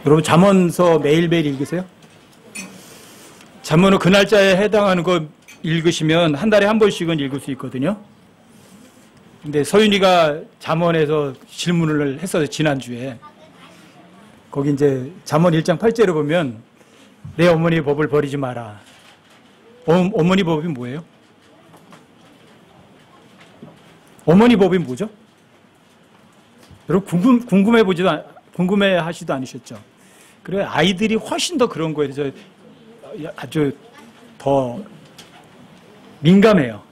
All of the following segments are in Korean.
여러분 잠언서 매일매일 읽으세요? 잠언은 그 날짜에 해당하는 거 읽으시면 한 달에 한 번씩은 읽을 수 있거든요. 근데 서윤이가 잠언에서 질문을 했어요. 지난주에. 거기 이제 잠언 1장 8절에 보면 내 어머니의 법을 버리지 마라. 어머니 법이 뭐예요? 어머니 법이 뭐죠? 여러분 궁금해 하시도 않으셨죠? 그래 아이들이 훨씬 더 그런 거에 대해서 아주 더 민감해요.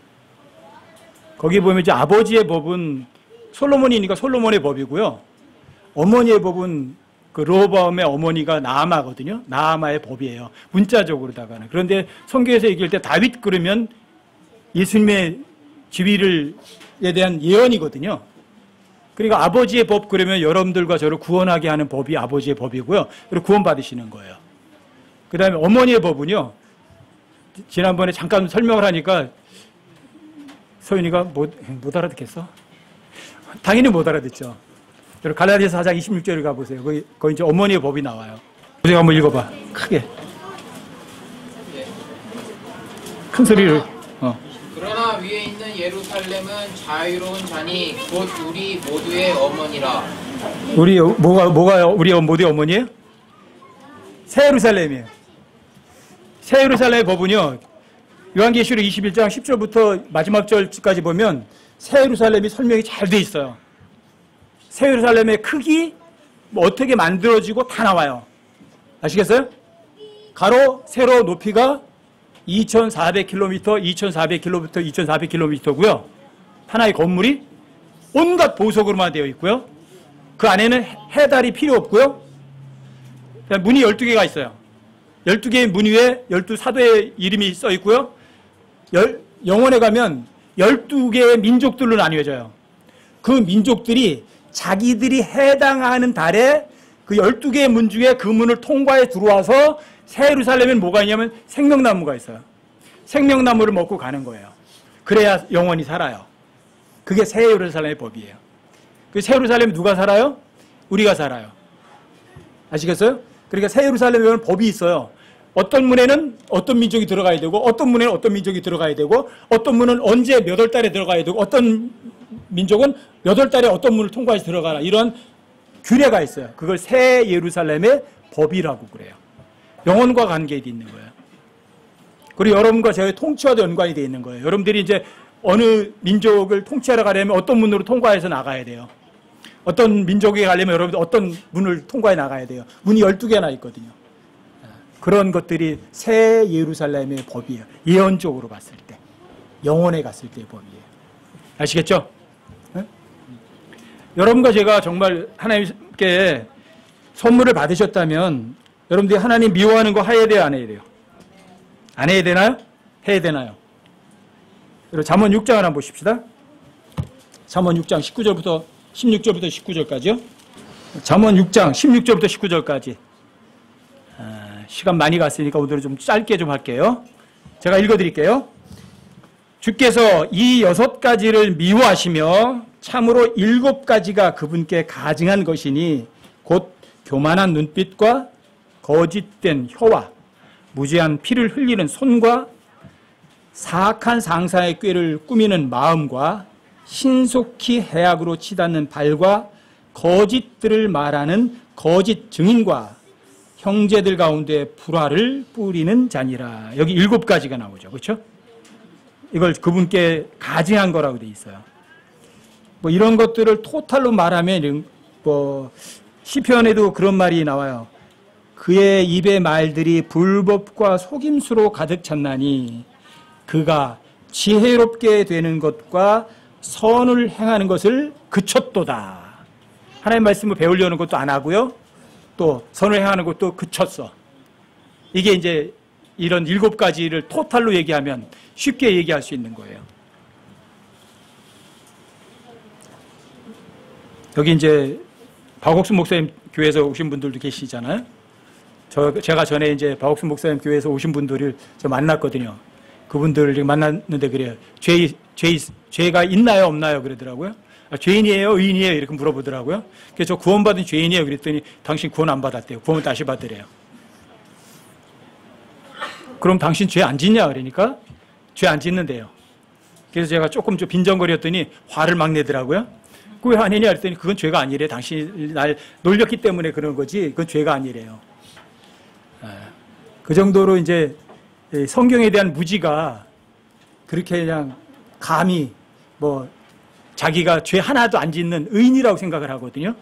거기 보면 이제 아버지의 법은 솔로몬이니까 솔로몬의 법이고요. 어머니의 법은 그 르호보암의 어머니가 나아마거든요. 나아마의 법이에요. 문자적으로다가는. 그런데 성경에서 얘기할 때 다윗 그러면 예수님의 지위에 대한 예언이거든요. 그러니까 아버지의 법 그러면 여러분들과 저를 구원하게 하는 법이 아버지의 법이고요. 그리고 구원받으시는 거예요. 그 다음에 어머니의 법은요. 지난번에 잠깐 설명을 하니까 서윤이가 못 알아듣겠어? 당연히 못 알아듣죠. 여러분 갈라디아서 4장 26절을 가보세요. 거기 이제 어머니의 법이 나와요. 우리가 한번 읽어봐. 크게. 큰 소리를. 그러나 위에 있는 예루살렘은 자유로운 자니 곧 우리 모두의 어머니라. 우리 뭐가 우리 모두의 어머니예요? 새 예루살렘이에요. 새 예루살렘의 법은요. 요한계시록 21장 10절부터 마지막 절까지 보면 새 예루살렘이 설명이 잘 돼 있어요. 새 예루살렘의 크기, 뭐 어떻게 만들어지고 다 나와요. 아시겠어요? 가로, 세로, 높이가 2,400km, 2,400km, 2,400km고요. 하나의 건물이 온갖 보석으로만 되어 있고요. 그 안에는 해달이 필요 없고요. 문이 12개가 있어요. 12개의 문 위에 12사도의 이름이 써 있고요. 영원에 가면 12개의 민족들로 나뉘어져요. 그 민족들이 자기들이 해당하는 달에 그 12개의 문 중에 그 문을 통과해 들어와서 새 예루살렘엔 뭐가 있냐면 생명나무가 있어요. 생명나무를 먹고 가는 거예요. 그래야 영원히 살아요. 그게 새 예루살렘의 법이에요. 그 새 예루살렘에 누가 살아요? 우리가 살아요. 아시겠어요? 그러니까 새 예루살렘에는 법이 있어요. 어떤 문에는 어떤 민족이 들어가야 되고 어떤 문에는 어떤 민족이 들어가야 되고 어떤 문은 언제 몇 월 달에 들어가야 되고 어떤 민족은 몇 월 달에 어떤 문을 통과해서 들어가라. 이런 규례가 있어요. 그걸 새 예루살렘의 법이라고 그래요. 영혼과 관계돼 있는 거예요. 그리고 여러분과 저의 통치와도 연관이 되어 있는 거예요. 여러분들이 이제 어느 민족을 통치하러 가려면 어떤 문으로 통과해서 나가야 돼요. 어떤 민족에 가려면 여러분들 어떤 문을 통과해 나가야 돼요. 문이 12개나 있거든요. 그런 것들이 새 예루살렘의 법이에요. 예언적으로 봤을 때. 영혼에 갔을 때의 법이에요. 아시겠죠? 네? 여러분과 제가 정말 하나님께 선물을 받으셨다면 여러분들이 하나님 미워하는 거 해야 돼요? 안 해야 돼요? 안 해야 되나요? 해야 되나요? 그리고 잠언 6장을 한번 보십시다. 잠언 6장 16절부터 19절까지요. 잠언 6장 16절부터 19절까지. 시간 많이 갔으니까 오늘은 좀 짧게 좀 할게요. 제가 읽어드릴게요. 주께서 이 6가지를 미워하시며 참으로 7가지가 그분께 가증한 것이니 곧 교만한 눈빛과 거짓된 혀와 무죄한 피를 흘리는 손과 사악한 상사의 꾀를 꾸미는 마음과 신속히 해악으로 치닫는 발과 거짓들을 말하는 거짓 증인과 형제들 가운데 불화를 뿌리는 자니라. 여기 7가지가 나오죠. 그렇죠? 이걸 그분께 가증한 거라고 돼 있어요. 뭐 이런 것들을 토탈로 말하면 뭐 시편에도 그런 말이 나와요. 그의 입의 말들이 불법과 속임수로 가득 찼나니 그가 지혜롭게 되는 것과 선을 행하는 것을 그쳤도다. 하나님 말씀을 배우려는 것도 안 하고요. 또 선을 행하는 것도 그쳤어. 이게 이제 이런 7가지를 토탈로 얘기하면 쉽게 얘기할 수 있는 거예요. 여기 이제 박옥순 목사님 교회에서 오신 분들도 계시잖아요. 제가 전에 이제 박옥순 목사님 교회에서 오신 분들을 저 만났거든요. 그분들을 만났는데 그래요. 죄가 있나요, 없나요? 그러더라고요. 죄인이에요? 의인이에요? 이렇게 물어보더라고요. 그래서 저 구원받은 죄인이에요. 그랬더니 당신 구원 안 받았대요. 구원 다시 받으래요. 그럼 당신 죄 안 짓냐? 그러니까 죄 안 짓는데요. 그래서 제가 조금 좀 빈정거렸더니 화를 막 내더라고요. 그 왜 안 했냐? 그랬더니 그건 죄가 아니래. 당신이 날 놀렸기 때문에 그런 거지. 그건 죄가 아니래요. 그 정도로 이제 성경에 대한 무지가 그렇게 그냥 감히 뭐 자기가 죄 하나도 안 짓는 의인이라고 생각을 하거든요.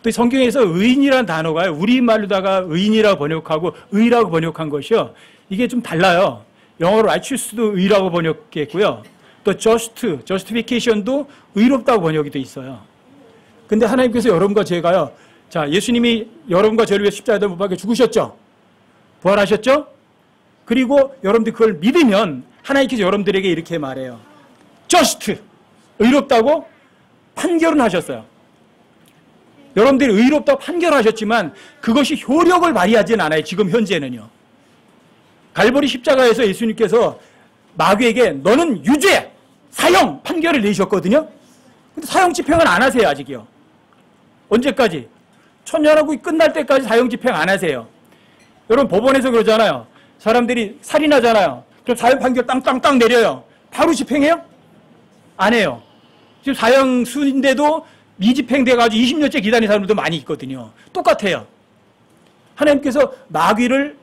또 성경에서 의인이라는 단어가 우리말로다가 의인이라고 번역하고 의라고 번역한 것이요. 이게 좀 달라요. 영어로 righteous도 의라고 번역했고요. 또 justification도 의롭다고 번역이 돼 있어요. 근데 하나님께서 여러분과 제가요. 자, 예수님이 여러분과 저를 위해 십자가에 못 박혀 죽으셨죠? 부활하셨죠? 그리고 여러분들이 그걸 믿으면 하나님께서 여러분들에게 이렇게 말해요. just, 의롭다고 판결은 하셨어요. 여러분들이 의롭다고 판결하셨지만 그것이 효력을 발휘하지는 않아요. 지금 현재는요. 갈보리 십자가에서 예수님께서 마귀에게 너는 유죄, 사형 판결을 내셨거든요. 근데 사형 집행은 안 하세요. 아직이요. 언제까지? 천년하고 끝날 때까지 사형 집행 안 하세요. 여러분 법원에서 그러잖아요. 사람들이 살인하잖아요. 좀 사형 판결 땅땅땅 내려요. 바로 집행해요? 안 해요. 지금 사형수인데도 미집행돼가지고 20년째 기다리는 사람들도 많이 있거든요. 똑같아요. 하나님께서 마귀를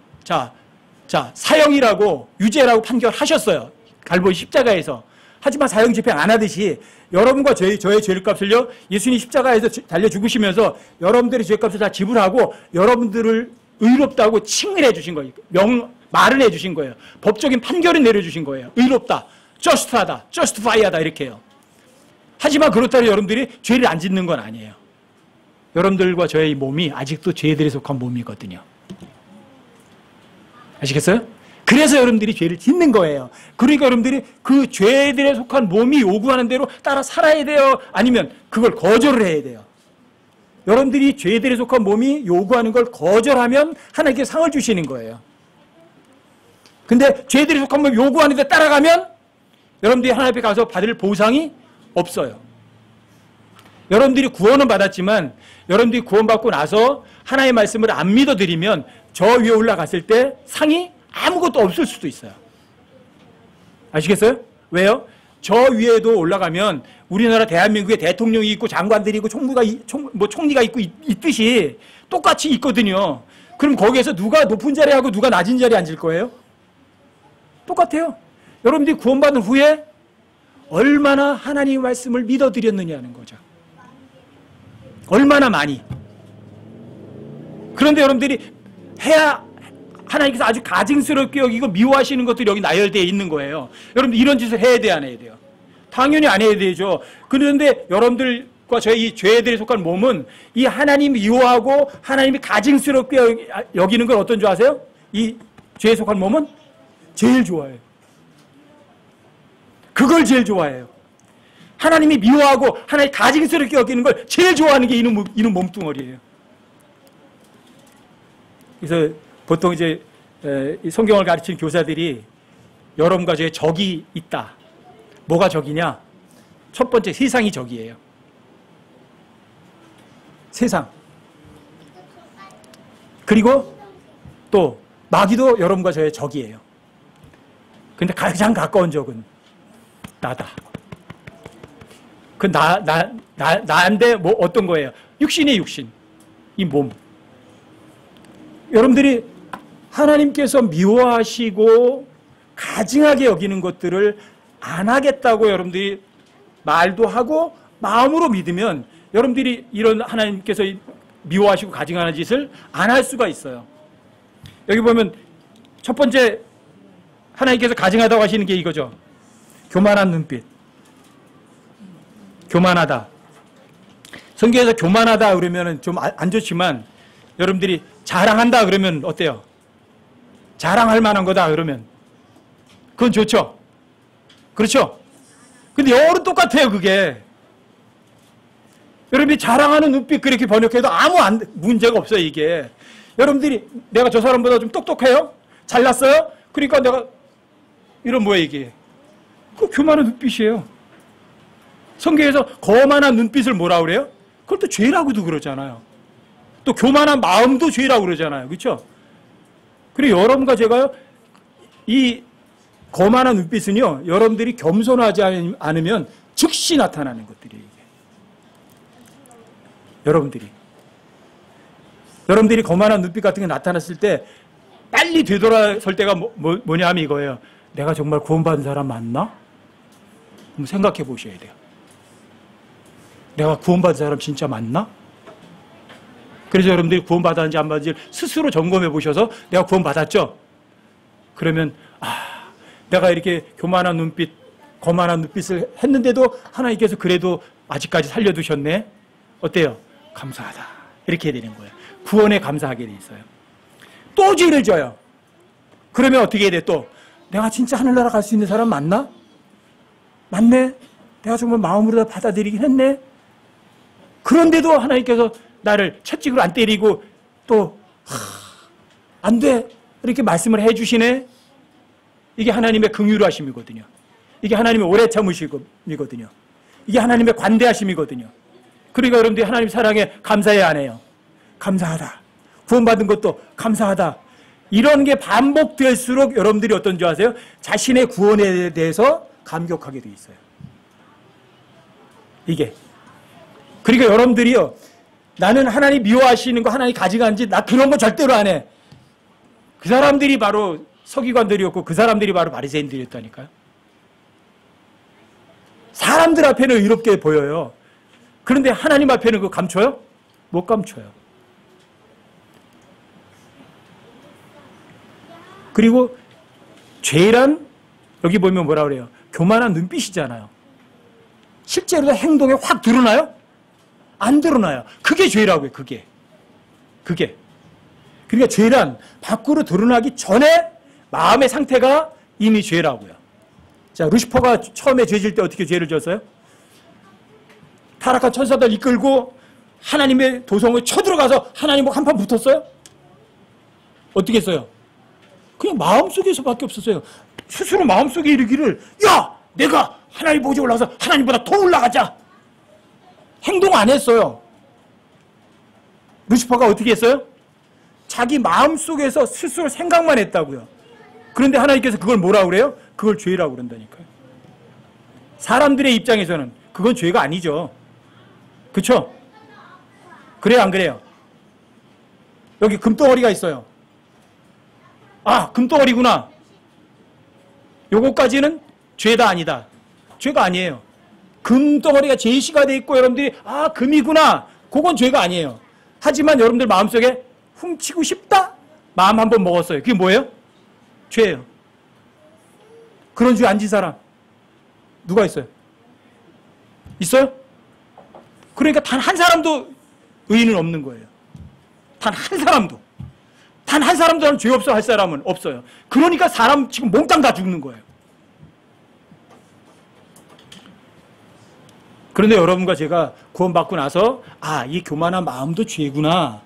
사형이라고 유죄라고 판결하셨어요. 갈보리 십자가에서. 하지만 사형 집행 안 하듯이 여러분과 저의 죄값을요. 예수님 십자가에서 달려 죽으시면서 여러분들의 죄값을 다 지불하고 여러분들을 의롭다고 칭의해 주신 거예요. 말을 해 주신 거예요. 법적인 판결을 내려주신 거예요. 의롭다, just하다, justify하다 이렇게요. 하지만 그렇다고 여러분들이 죄를 안 짓는 건 아니에요. 여러분들과 저의 몸이 아직도 죄들에 속한 몸이거든요. 아시겠어요? 그래서 여러분들이 죄를 짓는 거예요. 그러니까 여러분들이 그 죄들에 속한 몸이 요구하는 대로 따라 살아야 돼요? 아니면 그걸 거절을 해야 돼요? 여러분들이 죄들에 속한 몸이 요구하는 걸 거절하면 하나님께 상을 주시는 거예요. 근데 죄들에 속한 몸이 요구하는 데 따라가면 여러분들이 하나님 앞에 가서 받을 보상이 없어요. 여러분들이 구원은 받았지만 여러분들이 구원받고 나서 하나님의 말씀을 안 믿어드리면 저 위에 올라갔을 때 상이 아무것도 없을 수도 있어요. 아시겠어요? 왜요? 저 위에도 올라가면 우리나라 대한민국에 대통령이 있고 장관들이 있고 총리가 있고 있듯이 똑같이 있거든요. 그럼 거기에서 누가 높은 자리에 하고 누가 낮은 자리에 앉을 거예요? 똑같아요. 여러분들이 구원받은 후에 얼마나 하나님의 말씀을 믿어드렸느냐는 거죠. 얼마나 많이. 그런데 여러분들이 해야 하나님께서 아주 가증스럽게 여기고 미워하시는 것들이 여기 나열되어 있는 거예요. 여러분들 이런 짓을 해야 돼요, 안 해야 돼요? 당연히 안 해야 되죠. 그런데 여러분들과 저희 이 죄들에 속한 몸은 이 하나님 미워하고 하나님이 가증스럽게 여기는 걸 어떤 줄 아세요? 이 죄에 속한 몸은 제일 좋아해요. 그걸 제일 좋아해요. 하나님이 미워하고 하나님이 가증스럽게 여기는 걸 제일 좋아하는 게 이놈 몸뚱어리예요. 그래서 보통 이제 성경을 가르치는 교사들이 여러분과 저의 적이 있다. 뭐가 적이냐? 첫 번째 세상이 적이에요. 세상. 그리고 또 마귀도 여러분과 저의 적이에요. 근데 가장 가까운 적은 나다. 그 나인데 뭐 어떤 거예요? 육신의 육신. 이 몸. 여러분들이 하나님께서 미워하시고 가증하게 여기는 것들을 안 하겠다고 여러분들이 말도 하고 마음으로 믿으면 여러분들이 이런 하나님께서 미워하시고 가증하는 짓을 안 할 수가 있어요. 여기 보면 첫 번째 하나님께서 가증하다고 하시는 게 이거죠. 교만한 눈빛. 교만하다. 성경에서 교만하다 그러면 좀 안 좋지만 여러분들이 자랑한다 그러면 어때요? 자랑할 만한 거다 그러면 그건 좋죠. 그렇죠? 근데 영어로 똑같아요 그게. 여러분이 자랑하는 눈빛 그렇게 번역해도 아무 문제가 없어요 이게. 여러분들이 내가 저 사람보다 좀 똑똑해요? 잘났어요? 그러니까 내가 이런 뭐야 이게. 그 교만한 눈빛이에요. 성경에서 거만한 눈빛을 뭐라 그래요? 그걸 또 죄라고도 그러잖아요. 또 교만한 마음도 죄라고 그러잖아요. 그렇죠? 그리고 여러분과 제가요, 이 거만한 눈빛은요, 여러분들이 겸손하지 않으면 즉시 나타나는 것들이에요. 이게. 여러분들이 거만한 눈빛 같은 게 나타났을 때 빨리 되돌아설 때가 뭐냐 하면 이거예요. 내가 정말 구원받은 사람 맞나? 한번 생각해 보셔야 돼요. 내가 구원받은 사람 진짜 맞나? 그래서 여러분들이 구원받았는지 안 받았는지 스스로 점검해 보셔서 내가 구원받았죠? 그러면 내가 이렇게 교만한 눈빛, 거만한 눈빛을 했는데도 하나님께서 그래도 아직까지 살려두셨네? 어때요? 감사하다. 이렇게 되는 거예요. 구원에 감사하게 돼 있어요. 또 죄를 져요. 그러면 어떻게 해야 돼? 또 내가 진짜 하늘나라 갈 수 있는 사람 맞나? 맞네? 내가 정말 마음으로 다 받아들이긴 했네? 그런데도 하나님께서 나를 채찍으로 안 때리고 또 안 돼! 이렇게 말씀을 해주시네? 이게 하나님의 긍휼하심이거든요. 이게 하나님의 오래 참으심이거든요. 이게 하나님의 관대하심이거든요. 그러니까 여러분들이 하나님 사랑에 감사해야 안 해요. 감사하다. 구원받은 것도 감사하다. 이런 게 반복될수록 여러분들이 어떤 줄 아세요? 자신의 구원에 대해서 감격하게 돼 있어요. 이게. 그러니까 여러분들이요, 나는 하나님 미워하시는 거 하나님 가져간지 나 그런 거 절대로 안 해. 그 사람들이 바로 서기관들이었고 그 사람들이 바로 바리새인들이었다니까요. 사람들 앞에는 의롭게 보여요. 그런데 하나님 앞에는 그거 감춰요? 못 감춰요. 그리고 죄란 여기 보면 뭐라 그래요? 교만한 눈빛이잖아요. 실제로 행동에 확 드러나요? 안 드러나요. 그게 죄라고요. 그게. 그러니까 죄란 밖으로 드러나기 전에 마음의 상태가 이미 죄라고요. 자, 루시퍼가 처음에 죄질 때 어떻게 죄를 졌어요? 타락한 천사들 이끌고 하나님의 도성을 쳐들어가서 하나님하고 한판 붙었어요? 어떻게 했어요? 그냥 마음속에서밖에 없었어요. 스스로 마음속에 이르기를 야! 내가 하나님 보좌에 올라가서 하나님보다 더 올라가자. 행동 안 했어요. 루시퍼가 어떻게 했어요? 자기 마음속에서 스스로 생각만 했다고요. 그런데 하나님께서 그걸 뭐라고 그래요? 그걸 죄라고 그런다니까요. 사람들의 입장에서는 그건 죄가 아니죠. 그렇죠? 그래요, 안 그래요? 여기 금덩어리가 있어요. 아, 금덩어리구나. 요거까지는 죄다 아니다. 죄가 아니에요. 금덩어리가 제시가 돼 있고 여러분들이 아, 금이구나. 그건 죄가 아니에요. 하지만 여러분들 마음속에 훔치고 싶다? 마음 한번 먹었어요. 그게 뭐예요? 죄예요. 그런 죄 안 진 사람 누가 있어요? 있어요? 그러니까 단 한 사람도 의인은 없는 거예요. 단 한 사람도. 단 한 사람도 죄 없어 할 사람은 없어요. 그러니까 사람 지금 몽땅 다 죽는 거예요. 그런데 여러분과 제가 구원받고 나서 아, 이 교만한 마음도 죄구나.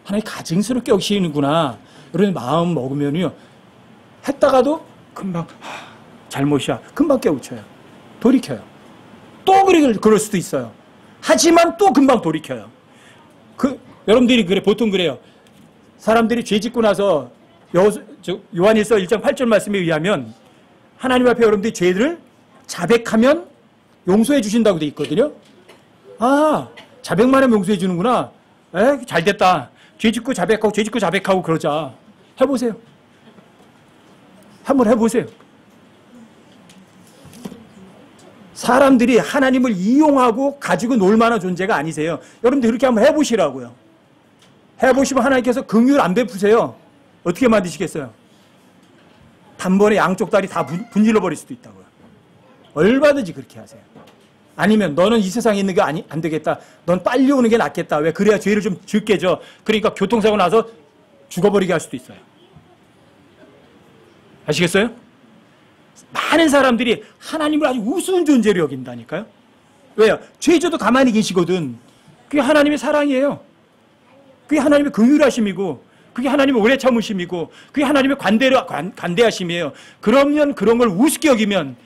하나님 가증스럽게 여기시는구나. 이런 마음 먹으면요. 했다가도 금방 잘못이야. 금방 깨우쳐요. 돌이켜요. 또 그럴 수도 있어요. 하지만 또 금방 돌이켜요. 여러분들이 보통 그래요. 사람들이 죄 짓고 나서 요한일서 1장 8절 말씀에 의하면 하나님 앞에 여러분들이 죄를 자백하면 용서해 주신다고 돼 있거든요. 아, 자백만 하면 용서해 주는구나. 잘 됐다. 죄 짓고 자백하고 그러자. 해보세요. 한번 해보세요. 사람들이 하나님을 이용하고 가지고 놀 만한 존재가 아니세요. 여러분들 그렇게 한번 해보시라고요. 해보시면 하나님께서 긍휼 안 베푸세요. 어떻게 만드시겠어요? 단번에 양쪽 다리 다 분질러 버릴 수도 있다고요. 얼마든지 그렇게 하세요. 아니면 너는 이 세상에 있는 게 안 되겠다. 넌 빨리 오는 게 낫겠다. 왜? 그래야 죄를 좀 적게 져. 그러니까 교통사고 나서 죽어버리게 할 수도 있어요. 아시겠어요? 많은 사람들이 하나님을 아주 우스운 존재로 여긴다니까요. 왜요? 죄져도 가만히 계시거든. 그게 하나님의 사랑이에요. 그게 하나님의 긍휼하심이고 그게 하나님의 오래 참으심이고 그게 하나님의 관대하심이에요. 그러면 그런 걸 우습게 여기면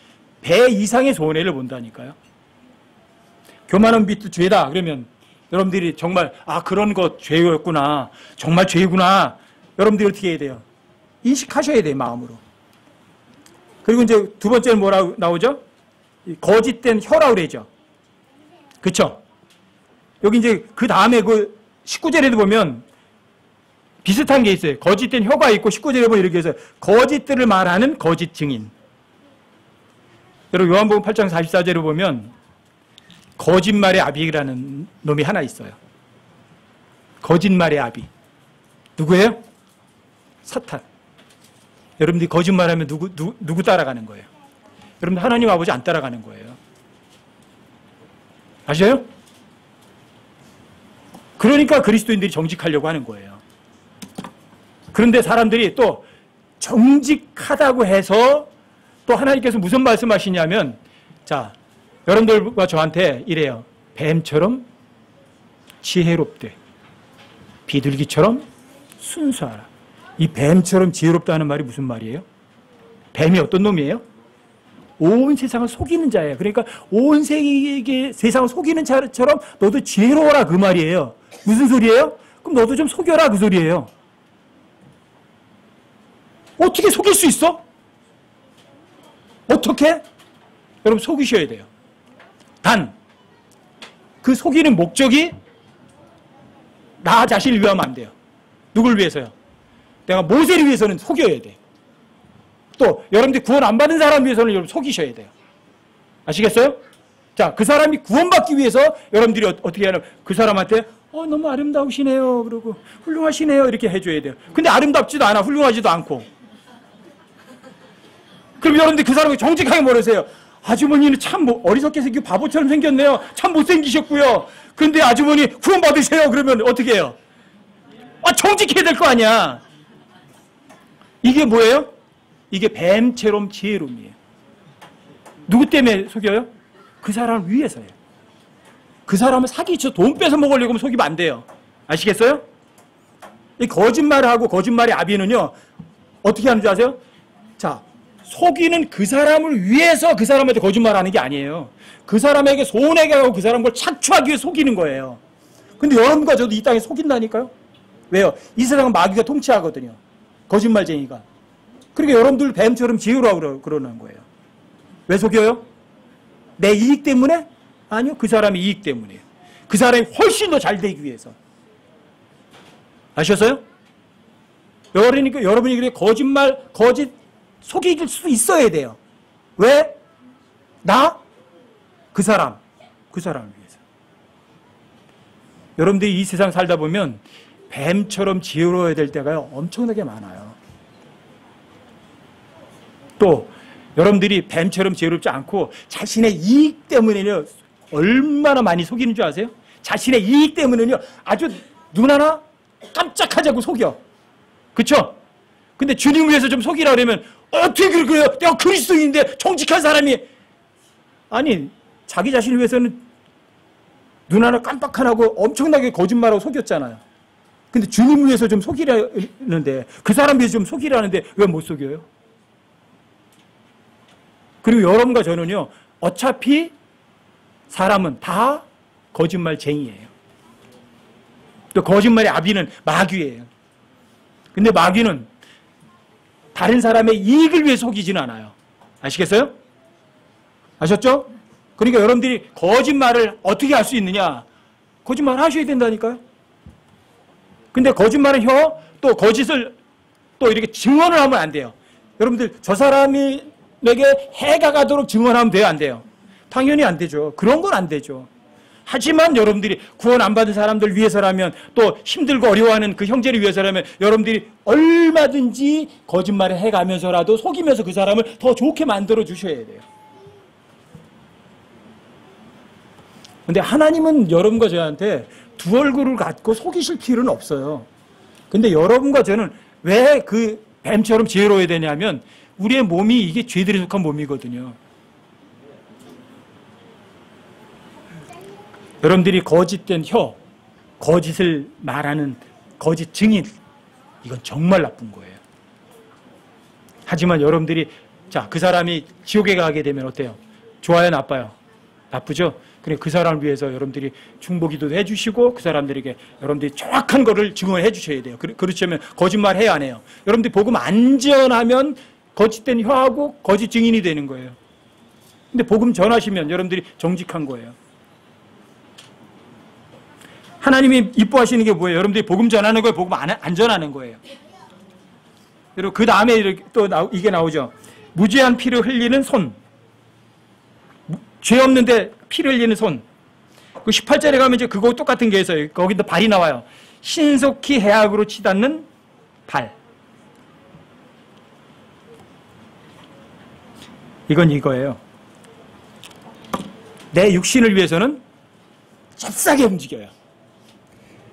배 이상의 손해를 본다니까요. 교만한 빛도 죄다. 그러면 여러분들이 정말 그런 거 죄였구나. 정말 죄구나. 여러분들이 어떻게 해야 돼요? 인식하셔야 돼요. 마음으로. 그리고 이제 두 번째는 뭐라고 나오죠? 거짓된 혀라고 그러죠. 그렇죠? 여기 이제 그 다음에 그 19절에도 보면 비슷한 게 있어요. 거짓된 혀가 있고 19절에 보면 이렇게 해서 거짓들을 말하는 거짓 증인. 여러분 요한복음 8장 44절에 보면 거짓말의 아비라는 놈이 하나 있어요. 거짓말의 아비. 누구예요? 사탄. 여러분들이 거짓말하면 누구 따라가는 거예요? 여러분들 하나님 아버지 안 따라가는 거예요. 아셔요? 그러니까 그리스도인들이 정직하려고 하는 거예요. 그런데 사람들이 또 정직하다고 해서 또 하나님께서 무슨 말씀하시냐면, 자, 여러분들과 저한테 이래요. 뱀처럼 지혜롭되 비둘기처럼 순수하라. 이 뱀처럼 지혜롭다는 말이 무슨 말이에요? 뱀이 어떤 놈이에요? 온 세상을 속이는 자예요. 그러니까 온 세상을 속이는 자처럼 너도 지혜로워라 그 말이에요. 무슨 소리예요? 그럼 너도 좀 속여라 그 소리예요. 어떻게 속일 수 있어? 어떻게? 여러분 속이셔야 돼요. 단, 그 속이는 목적이 나 자신을 위하면 안 돼요. 누굴 위해서요? 내가 모세를 위해서는 속여야 돼. 또 여러분들이 구원 안 받은 사람 위해서는 여러분 속이셔야 돼요. 아시겠어요? 자, 그 사람이 구원받기 위해서 여러분들이 어떻게 하냐면 그 사람한테 너무 아름다우시네요. 그러고 훌륭하시네요. 이렇게 해줘야 돼요. 근데 아름답지도 않아. 훌륭하지도 않고. 그럼 여러분들 그 사람이 정직하게 뭐라세요? 아주머니는 참 어리석게 생기고 바보처럼 생겼네요. 참 못생기셨고요. 근데 아주머니 구원 받으세요. 그러면 어떻게 해요? 정직해야 될 거 아니야. 이게 뭐예요? 이게 뱀처럼 지혜로움이에요. 누구 때문에 속여요? 그 사람을 위해서예요. 그 사람을 사기쳐 돈 뺏어 먹으려고 하면 속이면 안 돼요. 아시겠어요? 이 거짓말을 하고 거짓말의 아비는요, 어떻게 하는 줄 아세요? 자, 속이는 그 사람을 위해서 그 사람한테 거짓말하는 게 아니에요. 그 사람에게 손해가 가고 그 사람 걸 착취하기 위해 속이는 거예요. 근데 여러분과 저도 이 땅에 속인다니까요? 왜요? 이 세상은 마귀가 통치하거든요. 거짓말쟁이가. 그러니까 여러분들 뱀처럼 지으라고 그러는 거예요. 왜 속여요? 내 이익 때문에? 아니요. 그 사람의 이익 때문이에요. 그 사람이 훨씬 더 잘 되기 위해서. 아셨어요? 그러니까 여러분이 거짓 속일 수 있어야 돼요. 왜? 그 사람을 위해서. 여러분들이 이 세상 살다 보면 뱀처럼 지혜로워야 될 때가 엄청나게 많아요. 또 여러분들이 뱀처럼 지혜롭지 않고 자신의 이익 때문에요 얼마나 많이 속이는 줄 아세요? 자신의 이익 때문에요 아주 눈 하나 깜짝하자고 속여. 그쵸? 근데 주님 위해서 좀 속이라 그러면 어떻게 그래요? 내가 그리스도인인데 정직한 사람이. 아니, 자기 자신을 위해서는 눈 하나 깜빡 안 하고 엄청나게 거짓말하고 속였잖아요. 근데 주님 위해서 좀 속이라는데, 그 사람 위해서 좀 속이라는데 왜 못 속여요? 그리고 여러분과 저는요, 어차피 사람은 다 거짓말쟁이에요. 또 거짓말의 아비는 마귀예요. 근데 마귀는 다른 사람의 이익을 위해 속이지는 않아요. 아시겠어요? 아셨죠? 그러니까 여러분들이 거짓말을 어떻게 할 수 있느냐? 거짓말 하셔야 된다니까요. 근데 거짓말은 또 거짓을 또 이렇게 증언을 하면 안 돼요. 여러분들 저 사람이 내게 해가 가도록 증언하면 돼요? 안 돼요? 당연히 안 되죠. 그런 건 안 되죠. 하지만 여러분들이 구원 안 받은 사람들 위해서라면, 또 힘들고 어려워하는 그 형제를 위해서라면 여러분들이 얼마든지 거짓말을 해가면서라도 속이면서 그 사람을 더 좋게 만들어 주셔야 돼요. 근데 하나님은 여러분과 저한테 두 얼굴을 갖고 속이실 필요는 없어요. 근데 여러분과 저는 왜 그 뱀처럼 지혜로워야 되냐면 우리의 몸이 이게 죄들에 속한 몸이거든요. 여러분들이 거짓된 혀, 거짓을 말하는 거짓 증인, 이건 정말 나쁜 거예요. 하지만 여러분들이 그 사람이 지옥에 가게 되면 어때요? 좋아요, 나빠요? 나쁘죠? 그래 그 사람을 위해서 여러분들이 중보기도도 해주시고 그 사람들에게 여러분들이 정확한 거를 증언해 주셔야 돼요. 그렇지 않으면 거짓말 해야 안 해요. 여러분들이 복음 안 전하면 거짓된 혀하고 거짓 증인이 되는 거예요. 근데 복음 전하시면 여러분들이 정직한 거예요. 하나님이 이뻐하시는 게 뭐예요? 여러분들이 복음 전하는 거예요? 복음 안 전하는 거예요? 그리고 그 다음에 또 이게 나오죠. 무죄한 피를 흘리는 손. 죄 없는데 피를 흘리는 손. 그 18절에 가면 이제 그거 똑같은 게 있어요. 거기도 발이 나와요. 신속히 해악으로 치닫는 발. 이건 이거예요. 내 육신을 위해서는 잽싸게 움직여요.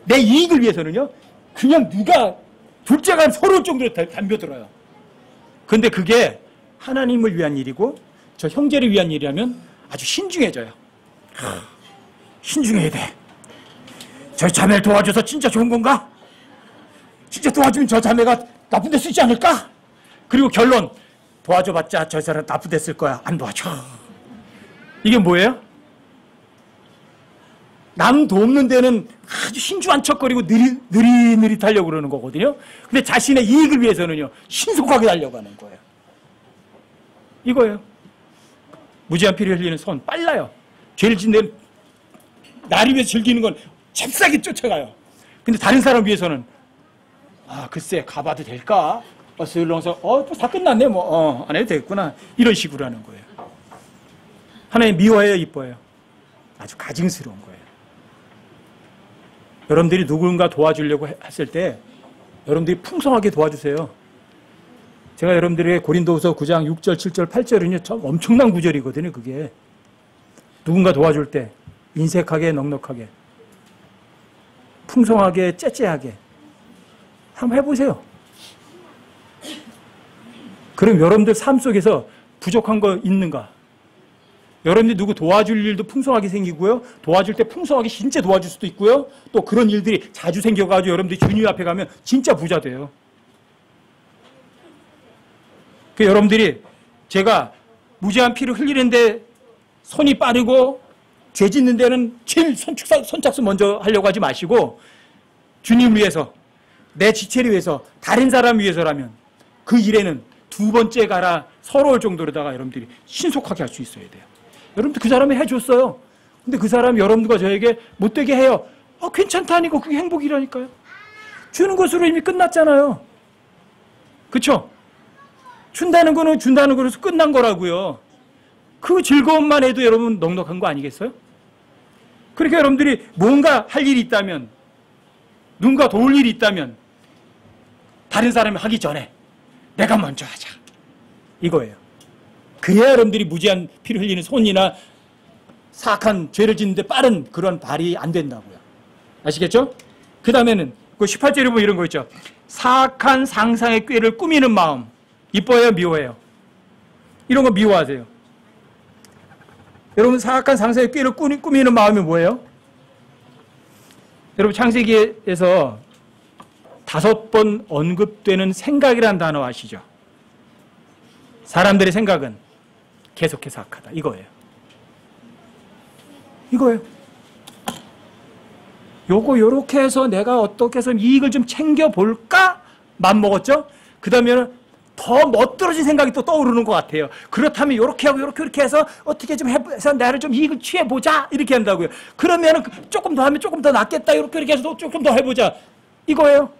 내 이익을 위해서는요, 그냥 누가 둘째가 서러울 정도로 덤벼들어요. 그런데 그게 하나님을 위한 일이고 저 형제를 위한 일이라면 아주 신중해져요. 신중해야 돼. 저 자매를 도와줘서 진짜 좋은 건가? 진짜 도와주면 저 자매가 나쁜 데 쓰지 않을까? 그리고 결론, 도와줘봤자 저 사람 나쁜 데 쓸 거야. 안 도와줘. 이게 뭐예요? 남 돕는 데는 아주 신중한 척거리고 느릿느릿 하려고 그러는 거거든요. 근데 자신의 이익을 위해서는요, 신속하게 하려고 하는 거예요. 이거예요. 무죄한 피를 흘리는 손, 빨라요. 죄를 짓는 데는 나를 위해서 즐기는 건 잽싸게 쫓아가요. 근데 다른 사람 위해서는, 아, 글쎄, 가봐도 될까? 슬렁서, 다 끝났네, 안 해도 되겠구나. 이런 식으로 하는 거예요. 하나님 미워해요, 이뻐해요? 아주 가증스러운 거예요. 여러분들이 누군가 도와주려고 했을 때 여러분들이 풍성하게 도와주세요. 제가 여러분들에게 고린도후서 9장 6절, 7절, 8절은요 엄청난 구절이거든요. 그게 누군가 도와줄 때 인색하게, 넉넉하게, 풍성하게, 째째하게 한번 해보세요. 그럼 여러분들 삶 속에서 부족한 거 있는가? 여러분들이 누구 도와줄 일도 풍성하게 생기고요. 도와줄 때 풍성하게 진짜 도와줄 수도 있고요. 또 그런 일들이 자주 생겨가지고 여러분들이 주님 앞에 가면 진짜 부자 돼요. 여러분들이 제가 무죄한 피를 흘리는데 손이 빠르고 죄 짓는 데는 제일 선착순 먼저 하려고 하지 마시고 주님을 위해서, 내 지체를 위해서, 다른 사람 위해서라면 그 일에는 두 번째 가라 서러울 정도로다가 여러분들이 신속하게 할 수 있어야 돼요. 여러분들 그 사람이 해줬어요. 근데 그 사람이 여러분들과 저에게 못되게 해요. 괜찮다니까 그게 행복이라니까요. 주는 것으로 이미 끝났잖아요. 그렇죠? 준다는 거는 준다는 거로서 끝난 거라고요. 그 즐거움만 해도 여러분 넉넉한 거 아니겠어요? 그러니까 여러분들이 뭔가 할 일이 있다면, 누군가 도울 일이 있다면 다른 사람이 하기 전에 내가 먼저 하자. 이거예요. 그래야 여러분들이 무죄한 피를 흘리는 손이나 사악한 죄를 짓는데 빠른 그런 발이 안 된다고요. 아시겠죠? 그 다음에는 그 18절에 보면 이런 거 있죠. 사악한 상상의 꾀를 꾸미는 마음. 이뻐해요? 미워해요? 이런 거 미워하세요. 여러분 사악한 상상의 꾀를 꾸미는 마음이 뭐예요? 여러분 창세기에서 5번 언급되는 생각이라는 단어 아시죠? 사람들의 생각은 계속해서 악하다. 이거예요. 이거예요. 요렇게 해서 내가 어떻게 해서 이익을 좀 챙겨볼까? 맘먹었죠? 그 다음에 더 멋들어진 생각이 또 떠오르는 것 같아요. 그렇다면 요렇게 하고 요렇게 해서 어떻게 좀 해서 나를 좀 이익을 취해보자. 이렇게 한다고요. 그러면 조금 더 하면 조금 더 낫겠다. 이렇게 해서 조금 더 해보자. 이거예요.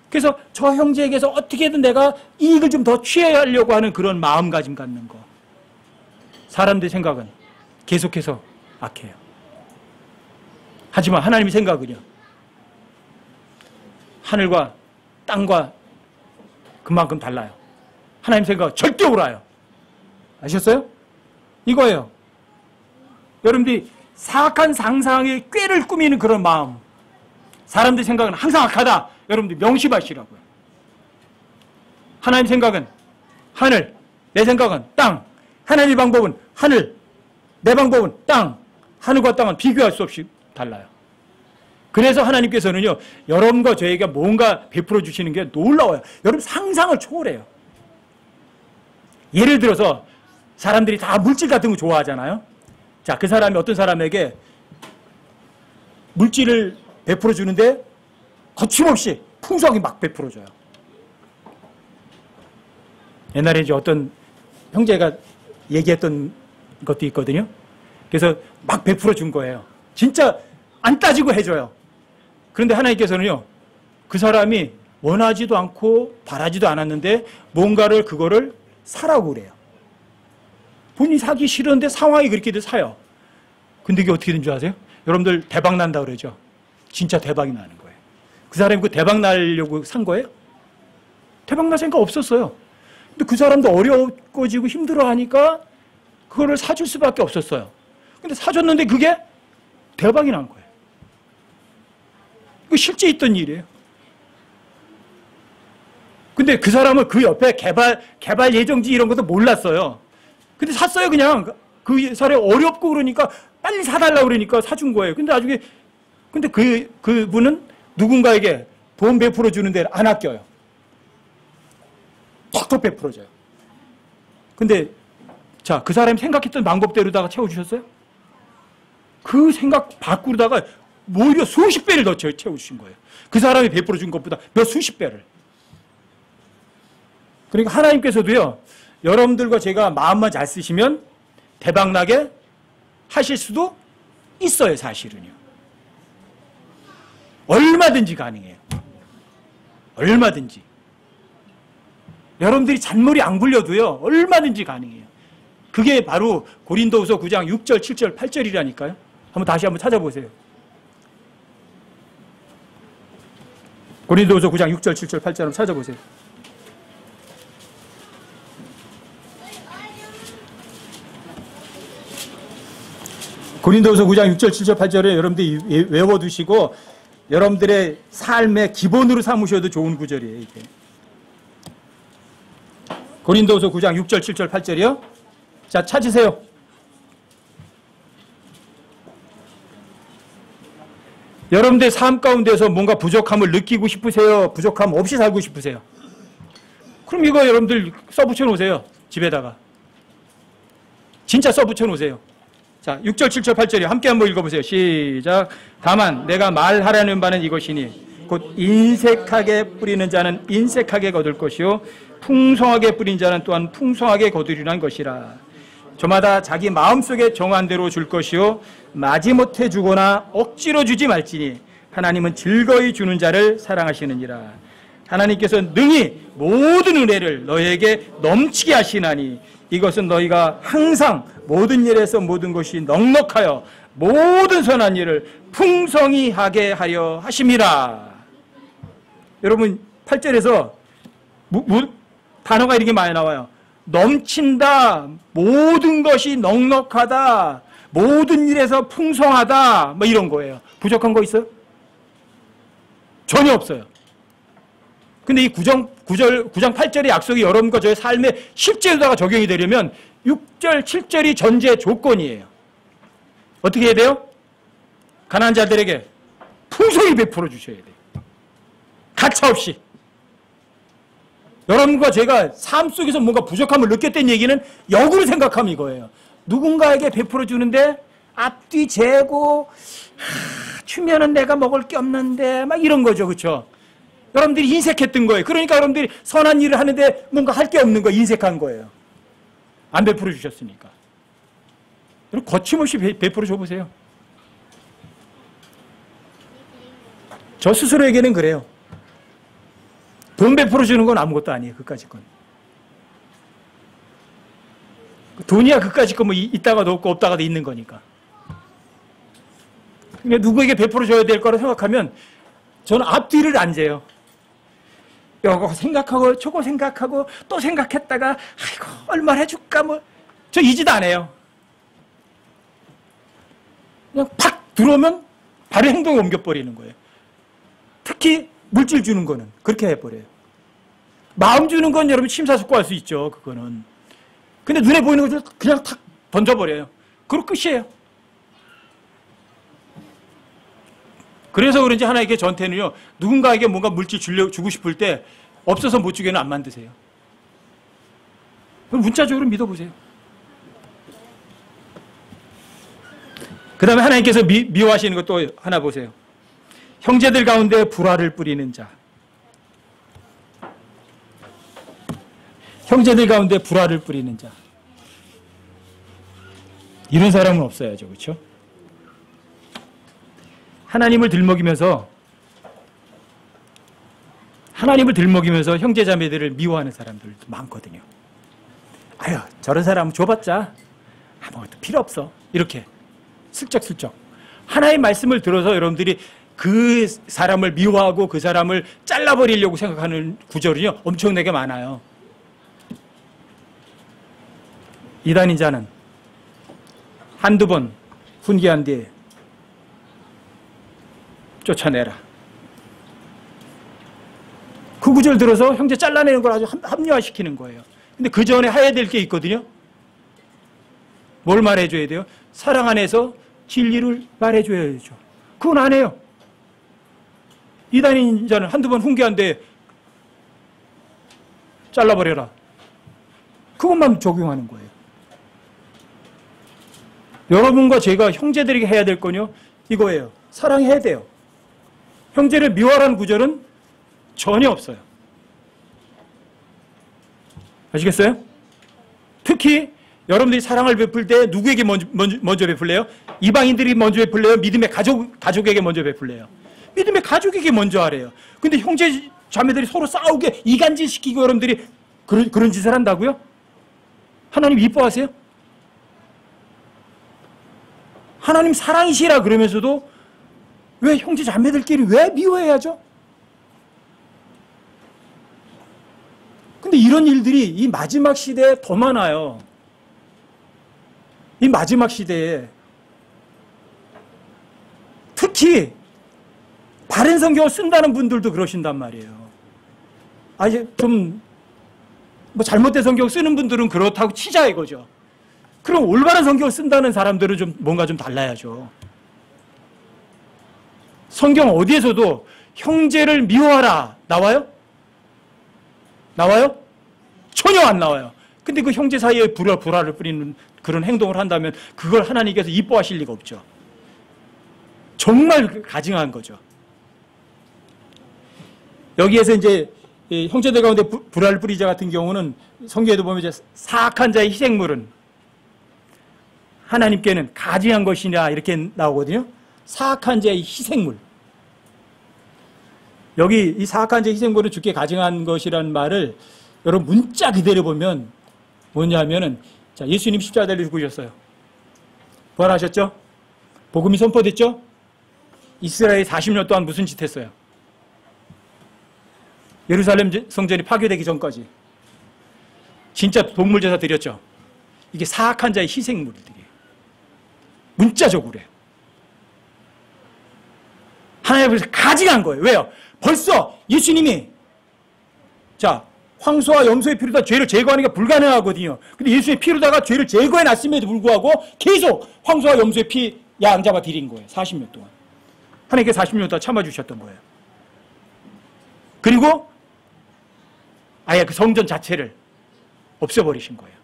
그래서 저 형제에게서 어떻게든 내가 이익을 좀 더 취하려고 하는 그런 마음가짐 갖는 거. 사람들의 생각은 계속해서 악해요. 하지만 하나님의 생각은요, 하늘과 땅과 그만큼 달라요. 하나님 생각은 절대 옳아요. 아셨어요? 이거예요. 여러분들이 사악한 상상의 꾀를 꾸미는 그런 마음, 사람들 생각은 항상 악하다. 여러분들 명심하시라고요. 하나님 생각은 하늘, 내 생각은 땅. 하나님의 방법은 하늘, 내 방법은 땅. 하늘과 땅은 비교할 수 없이 달라요. 그래서 하나님께서는요, 여러분과 저에게 뭔가 베풀어 주시는 게 놀라워요. 여러분 상상을 초월해요. 예를 들어서 사람들이 다 물질 같은 거 좋아하잖아요. 자, 그 사람이 어떤 사람에게 물질을 베풀어 주는데 거침없이 풍성하게 막 베풀어 줘요. 옛날에 이제 어떤 형제가 얘기했던 것도 있거든요. 그래서 막 베풀어 준 거예요. 진짜 안 따지고 해줘요. 그런데 하나님께서는요, 그 사람이 원하지도 않고 바라지도 않았는데 뭔가를 그거를 사라고 그래요. 본인이 사기 싫은데 상황이 그렇게 돼 사요. 근데 이게 어떻게 된 줄 아세요? 여러분들 대박 난다 그러죠? 진짜 대박이 나는 거예요. 그 사람이 그 대박 나려고 산 거예요? 대박 날 생각 없었어요. 근데 그 사람도 어려워지고 힘들어하니까 그거를 사줄 수밖에 없었어요. 근데 사줬는데 그게 대박이 난 거예요. 이거 실제 있던 일이에요. 근데 그 사람은 그 옆에 개발 예정지 이런 것도 몰랐어요. 근데 샀어요, 그냥. 그 사람이 어렵고 그러니까 빨리 사달라고 그러니까 사준 거예요. 근데 나중에, 근데 그분은 누군가에게 돈 베풀어 주는 데를 안 아껴요. 톡톡 베풀어줘요. 근데, 자, 그 사람이 생각했던 방법대로다가 채워주셨어요? 그 생각 밖으로다가 오히려 수십 배를 더 채워주신 거예요. 그 사람이 베풀어 준 것보다 몇 수십 배를. 그러니까 하나님께서도요, 여러분들과 제가 마음만 잘 쓰시면 대박나게 하실 수도 있어요, 사실은요. 얼마든지 가능해요. 얼마든지. 여러분들이 잔머리 안 굴려도요, 얼마든지 가능해요. 그게 바로 고린도후서 9장 6절, 7절, 8절이라니까요. 다시 한번 찾아보세요. 고린도후서 9장 6절, 7절, 8절 한번 찾아보세요. 고린도후서 9장 6절, 7절, 8절에 여러분들이 외워두시고 여러분들의 삶의 기본으로 삼으셔도 좋은 구절이에요. 이게. 고린도후서 9장 6절, 7절, 8절이요. 자, 찾으세요. 여러분들 삶 가운데서 뭔가 부족함을 느끼고 싶으세요? 부족함 없이 살고 싶으세요? 그럼 이거 여러분들 써붙여 놓으세요. 집에다가. 진짜 써붙여 놓으세요. 자, 6절, 7절, 8절이요. 함께 한번 읽어보세요. 시작. 다만 내가 말하려는 바는 이것이니 곧 인색하게 뿌리는 자는 인색하게 거둘 것이요 풍성하게 뿌린 자는 또한 풍성하게 거두리라는 것이라. 저마다 자기 마음속에 정한 대로 줄 것이요 마지못해 주거나 억지로 주지 말지니 하나님은 즐거이 주는 자를 사랑하시느니라. 하나님께서 능히 모든 은혜를 너희에게 넘치게 하시나니 이것은 너희가 항상 모든 일에서 모든 것이 넉넉하여 모든 선한 일을 풍성히 하게 하려 하심이라. 여러분 8절에서 단어가 이렇게 많이 나와요. 넘친다, 모든 것이 넉넉하다, 모든 일에서 풍성하다, 뭐 이런 거예요. 부족한 거 있어요? 전혀 없어요. 근데 이 9장 8절의 약속이 여러분과 저의 삶에 실제로다가 적용이 되려면 6절, 7절이 전제 조건이에요. 어떻게 해야 돼요? 가난한 자들에게 풍성히 베풀어 주셔야 돼요. 가차없이. 여러분과 제가 삶 속에서 뭔가 부족함을 느꼈다는 얘기는 역으로 생각하면 이거예요. 누군가에게 베풀어 주는데 앞뒤 재고 주면은 내가 먹을 게 없는데 막 이런 거죠. 그렇죠? 여러분들이 인색했던 거예요. 그러니까 여러분들이 선한 일을 하는데 뭔가 할 게 없는 거예요. 인색한 거예요. 안 베풀어 주셨으니까. 여러분 거침없이 베풀어 줘보세요. 저 스스로에게는 그래요. 돈 베풀어 주는 건 아무것도 아니에요. 그까짓 건. 돈이야 그까짓 건 뭐 있다가도 없고 없다가도 있는 거니까. 그러니까 누구에게 베풀어 줘야 될 거라 생각하면 저는 앞뒤를 안 재요. 이거 생각하고 저거 생각하고 또 생각했다가 아이고 얼마나 해줄까 뭐 저 이 짓 안 해요. 그냥 팍 들어오면 바로 행동에 옮겨버리는 거예요. 특히 물질 주는 거는 그렇게 해버려요. 마음 주는 건 여러분 심사숙고할 수 있죠. 그거는. 근데 눈에 보이는 것을 그냥 탁 던져버려요. 그리고 끝이에요. 그래서 그런지 하나님께 저한테는요. 누군가에게 뭔가 물질 주고 싶을 때 없어서 못 주게는 안 만드세요. 문자적으로 믿어보세요. 그 다음에 하나님께서 미워하시는 것도 하나 보세요. 형제들 가운데 불화를 뿌리는 자. 형제들 가운데 불화를 뿌리는 자. 이런 사람은 없어야죠. 그렇죠? 하나님을 들먹이면서 형제 자매들을 미워하는 사람들도 많거든요. 아유, 저런 사람은 줘봤자 아무것도 필요 없어. 이렇게 슬쩍슬쩍. 하나의 말씀을 들어서 여러분들이 그 사람을 미워하고 그 사람을 잘라버리려고 생각하는 구절은요, 엄청나게 많아요. 이단인 자는 한두 번 훈계한 뒤에 쫓아내라. 그 구절 들어서 형제 잘라내는 걸 아주 합리화시키는 거예요. 근데 그 전에 해야 될 게 있거든요. 뭘 말해줘야 돼요? 사랑 안에서 진리를 말해줘야죠. 그건 안 해요. 이단인 자는 한두 번 훈계한 뒤에 잘라버려라. 그것만 적용하는 거예요. 여러분과 제가 형제들에게 해야 될 건요, 이거예요. 사랑해야 돼요. 형제를 미워하라는 구절은 전혀 없어요. 아시겠어요? 특히 여러분들이 사랑을 베풀 때 누구에게 먼저 베풀래요? 이방인들이 먼저 베풀래요? 믿음의 가족에게 먼저 베풀래요? 믿음의 가족에게 먼저 하래요. 근데 형제 자매들이 서로 싸우게 이간질시키고 여러분들이 그런 짓을 한다고요? 하나님 이뻐하세요? 하나님 사랑이시라 그러면서도 왜 형제 자매들끼리 왜 미워해야죠? 근데 이런 일들이 이 마지막 시대에 더 많아요. 이 마지막 시대에 특히 바른 성경을 쓴다는 분들도 그러신단 말이에요. 아니 좀 뭐 잘못된 성경 쓰는 분들은 그렇다고 치자 이거죠. 그럼 올바른 성경을 쓴다는 사람들은 좀 뭔가 좀 달라야죠. 성경 어디에서도 형제를 미워하라 나와요? 나와요? 전혀 안 나와요. 근데 그 형제 사이에 불화를 뿌리는 그런 행동을 한다면 그걸 하나님께서 이뻐하실 리가 없죠. 정말 가증한 거죠. 여기에서 이제 형제들 가운데 불화를 뿌리자 같은 경우는 성경에도 보면 이제 사악한 자의 희생물은 하나님께는 가증한 것이냐 이렇게 나오거든요. 사악한 자의 희생물. 여기 이 사악한 자의 희생물은 주께 가증한 것이라는 말을 여러분 문자 그대로 보면 뭐냐면은 자, 예수님 십자가를 죽으셨어요. 부활하셨죠? 복음이 선포됐죠? 이스라엘 40년 동안 무슨 짓 했어요? 예루살렘 성전이 파괴되기 전까지 진짜 동물 제사 드렸죠? 이게 사악한 자의 희생물들이에요. 문자적으로 해요. 하나님께서 가증한 거예요. 왜요? 벌써 예수님이 자 황소와 염소의 피로다 죄를 제거하는 게 불가능하거든요. 근데 예수의 피로다가 죄를 제거해 놨음에도 불구하고 계속 황소와 염소의 피 양 잡아 드린 거예요. 40년 동안. 하나님께 40년 동안 참아주셨던 거예요. 그리고 아예 그 성전 자체를 없애버리신 거예요.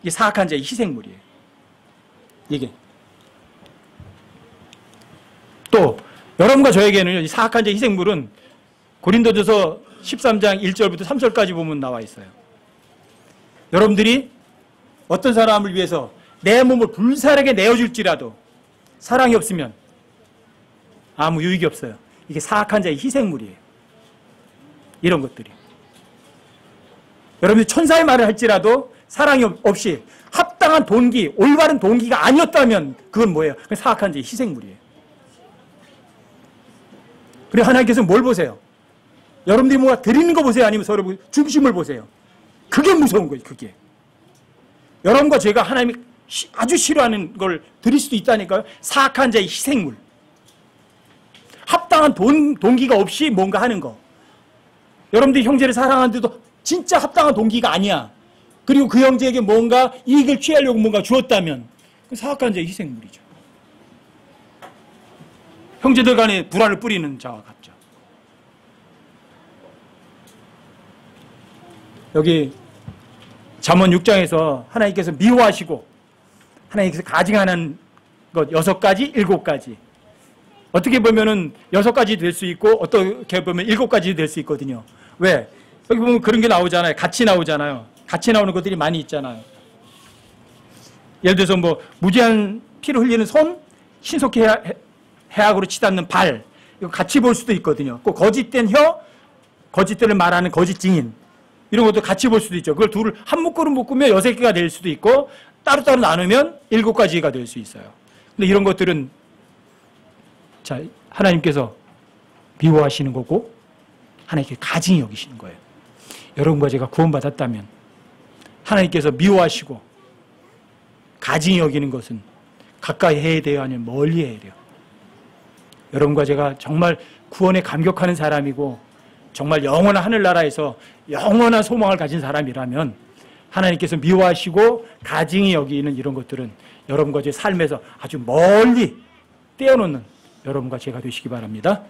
이게 사악한 자의 희생물이에요. 이게. 또 여러분과 저에게는 이 사악한 자의 희생물은 고린도전서 13장 1절부터 3절까지 보면 나와 있어요. 여러분들이 어떤 사람을 위해서 내 몸을 불살에게 내어줄지라도 사랑이 없으면 아무 유익이 없어요. 이게 사악한 자의 희생물이에요. 이런 것들이. 여러분이 천사의 말을 할지라도 사랑이 없이 합당한 동기, 올바른 동기가 아니었다면 그건 뭐예요? 그건 사악한 자의 희생물이에요. 그리고 하나님께서는 뭘 보세요? 여러분들이 뭔가 드리는 거 보세요? 아니면 서로 중심을 보세요? 그게 무서운 거예요, 그게. 여러분과 제가 하나님이 아주 싫어하는 걸 드릴 수도 있다니까요. 사악한 자의 희생물. 합당한 동기가 없이 뭔가 하는 거. 여러분들이 형제를 사랑하는데도 진짜 합당한 동기가 아니야. 그리고 그 형제에게 뭔가 이익을 취하려고 뭔가 주었다면 그 사악한 자의 희생물이죠. 형제들 간에 불화를 뿌리는 자와 같죠. 여기 잠언 6장에서 하나님께서 미워하시고 하나님께서 가증하는 것 6가지, 7가지. 어떻게 보면은 6가지 될 수 있고 어떻게 보면 7가지 될 수 있거든요. 왜? 여기 보면 그런 게 나오잖아요. 같이 나오잖아요. 같이 나오는 것들이 많이 있잖아요. 예를 들어서 뭐 무제한 피를 흘리는 손, 신속히 해악으로 치닫는 발, 이거 같이 볼 수도 있거든요. 꼭 거짓된 혀, 거짓들을 말하는 거짓 증인, 이런 것도 같이 볼 수도 있죠. 그걸 둘을 한 묶음으로 묶으면 6개가 될 수도 있고 따로따로 나누면 7가지가 될 수 있어요. 근데 이런 것들은 자, 하나님께서 미워하시는 거고 하나님께 가증히 여기시는 거예요. 여러분과 제가 구원받았다면 하나님께서 미워하시고 가증히 여기는 것은 가까이 해야 돼요? 아니면 멀리 해야 돼요? 여러분과 제가 정말 구원에 감격하는 사람이고 정말 영원한 하늘나라에서 영원한 소망을 가진 사람이라면 하나님께서 미워하시고 가증히 여기는 이런 것들은 여러분과 제 삶에서 아주 멀리 떼어놓는 여러분과 제가 되시기 바랍니다.